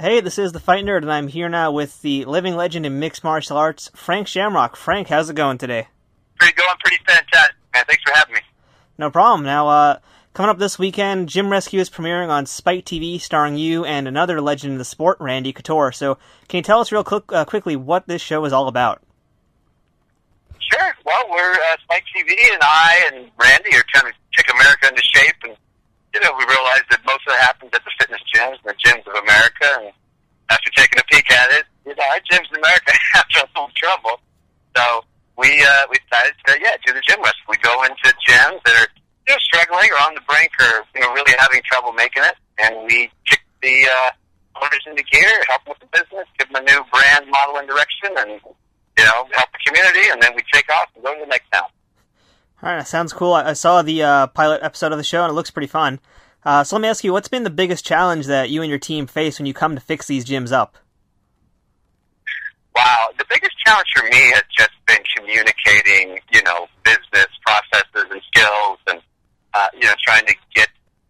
Hey, this is the Fight Nerd, and I'm here now with the living legend in mixed martial arts, Frank Shamrock. Frank, how's it going today? Pretty fantastic, man. Thanks for having me. No problem. Now, coming up this weekend, Gym Rescue is premiering on Spike TV, starring you and another legend in the sport, Randy Couture. So, can you tell us real quickly what this show is all about? Sure. Well, we're Spike TV, and I and Randy are trying to kick America into shape, and we realized that most of it happens at the fitness gyms and the gyms of America. And after taking a peek at it, our gyms in America have a little trouble. So we decided to do the gym rescue. We go into gyms that are struggling or on the brink or really having trouble making it, and we kick the owners into gear, help them with the business, give them a new brand, model, and direction, and help the community, and then we take off and go to the next town. All right, that sounds cool. I saw the pilot episode of the show, and it looks pretty fun. So let me ask you, what's been the biggest challenge that you and your team face when you come to fix these gyms up? Wow, the biggest challenge for me has just been communicating, business processes and skills, and trying to get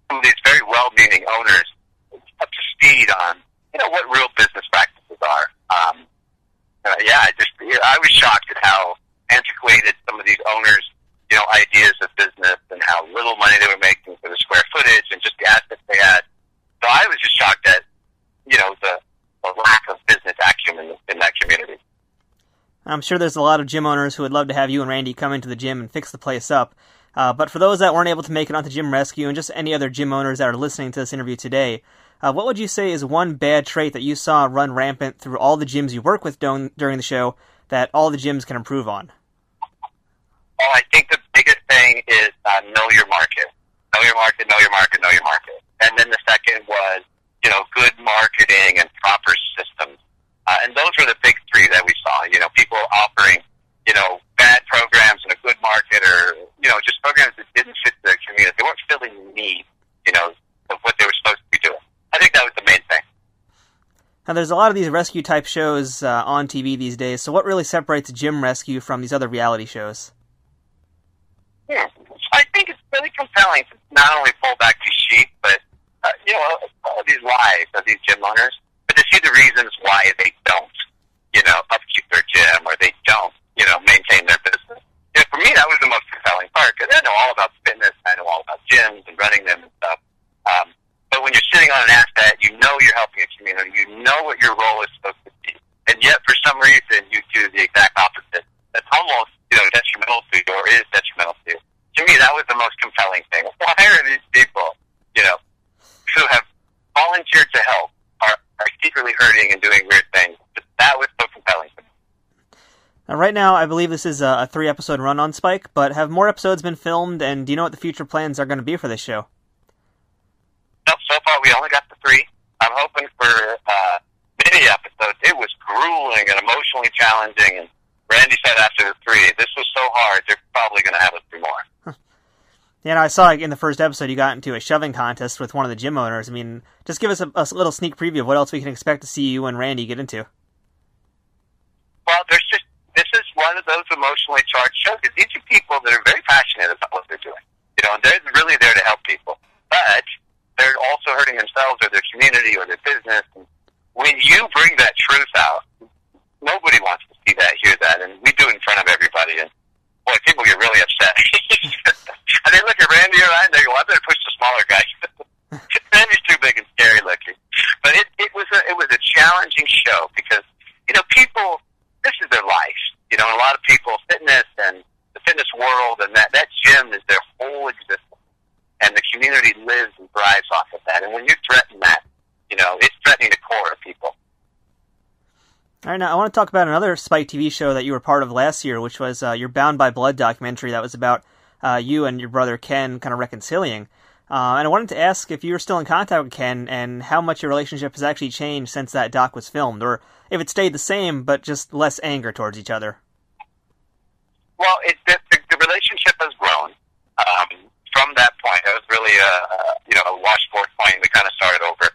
some of these very well-meaning owners up to speed on, what real business practices are. I was shocked at how antiquated some of these owners, ideas of business and how little money they were making for the square footage and just the assets they had. So I was just shocked at, the lack of business acumen in that community. I'm sure there's a lot of gym owners who would love to have you and Randy come into the gym and fix the place up. But for those that weren't able to make it onto Gym Rescue and just any other gym owners that are listening to this interview today, what would you say is one bad trait that you saw run rampant through all the gyms you work with during the show that all the gyms can improve on? Well, I think the biggest thing is know your market. Know your market, know your market, know your market. And then the second was, good marketing and proper systems. And those were the big three that we saw. People offering, bad programs in a good market or, just programs that didn't fit their community. They weren't filling the need, of what they were supposed to be doing. I think that was the main thing. Now, there's a lot of these rescue-type shows on TV these days, so what really separates Gym Rescue from these other reality shows? Yeah, I think it's really compelling to not only pull back these sheep, but, all these lives of these gym owners, but to see the reasons why they don't, upkeep their gym or they don't, maintain their business. For me, that was the most compelling part, because I know all about fitness, I know all about gyms and running them and stuff. But when you're sitting on an asset, you're helping a community, what your role is supposed to be, and yet for some reason you do the exact opposite. That's almost, detrimental to you or is detrimental to you. To me, that was the most compelling thing. Why are these people, who have volunteered to help are secretly hurting and doing weird things? That was so compelling to me. Now, right now, I believe this is a 3-episode run on Spike, but have more episodes been filmed, and do you know what the future plans are going to be for this show? No, so far we only got the 3. I'm hoping for many episodes. It was grueling and emotionally challenging, and Randy said after the 3, this was so hard, they're probably going to have us 3 more. I saw in the first episode you got into a shoving contest with one of the gym owners. I mean, just give us a little sneak preview of what else we can expect to see you and Randy get into. Well, this is one of those emotionally charged shows, because these are people that are very passionate about what they're doing. And they're really there to help people. But they're also hurting themselves or their community or their business. And when you bring that truth out, nobody wants to see that, hear that, and we do it in front of everybody. And boy, people get really upset. And they look at Randy or I and they go, I better push the smaller guy. Randy's too big and scary looking. But it was a challenging show because, people, this is their life. A lot of people, fitness and the fitness world and that gym is their whole existence. And the community lives and thrives off of that. And when you threaten that, it's threatening the core of people. All right, now I want to talk about another Spike TV show that you were part of last year, which was your Bound by Blood documentary that was about you and your brother Ken kind of reconciling. And I wanted to ask if you were still in contact with Ken and how much your relationship has actually changed since that doc was filmed, or if it stayed the same but just less anger towards each other. Well, the relationship has grown. From that point, it was really a washboard point. We kind of started over.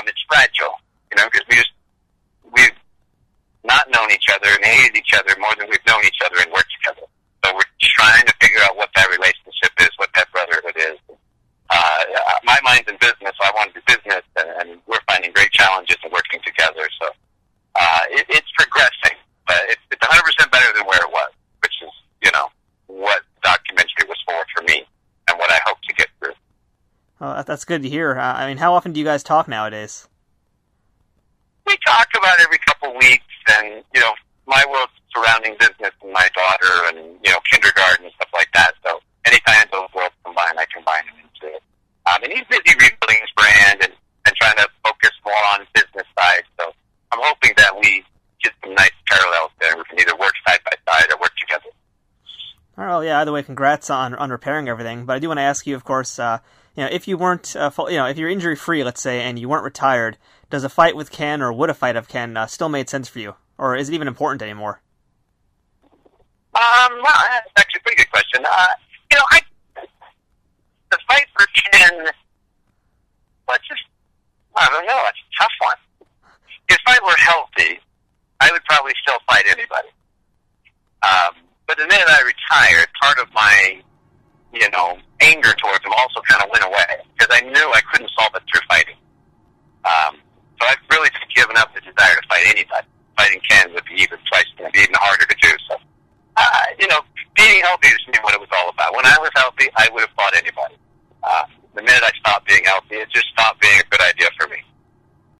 It's fragile, because we've not known each other and hated each other more than we've known each other and worked together. So we're trying to figure out what that relationship is, what that brotherhood is. My mind's in business, so I want to do business, and we're finding great challenges and working together. So it's progressing, but it's 100% better than where it was, which is, you know, what the documentary was for me and what I hope to get through. Well, that's good to hear. I mean, how often do you guys talk nowadays? We talk about every couple weeks, and, you know, my world's surrounding business and my daughter and, you know, kindergarten and stuff like that. So anytime those worlds combine, I combine them into it. And he's busy rebuilding his brand and trying to focus more on business side. So I'm hoping that we get some nice parallels there. We can either work side by side or work together. All right, well, yeah, either way, congrats on repairing everything. But I do want to ask you, of course, you know, if you weren't, if you're injury-free, let's say, and you weren't retired, does a fight with Ken or would a fight of Ken still made sense for you? Or is it even important anymore? Well, that's actually a pretty good question. You know, the fight for Ken, well, I don't know, it's a tough one. If I were healthy, I would probably still fight anybody. But the minute I retired, part of my, you know, anger towards him also kind of went away, because I knew I couldn't solve it through fighting. So I've really just given up the desire to fight anybody. Fighting Ken would be even harder to do. So, you know, being healthy is what it was all about. When I was healthy, I would have fought anybody. The minute I stopped being healthy, it just stopped being a good idea for me.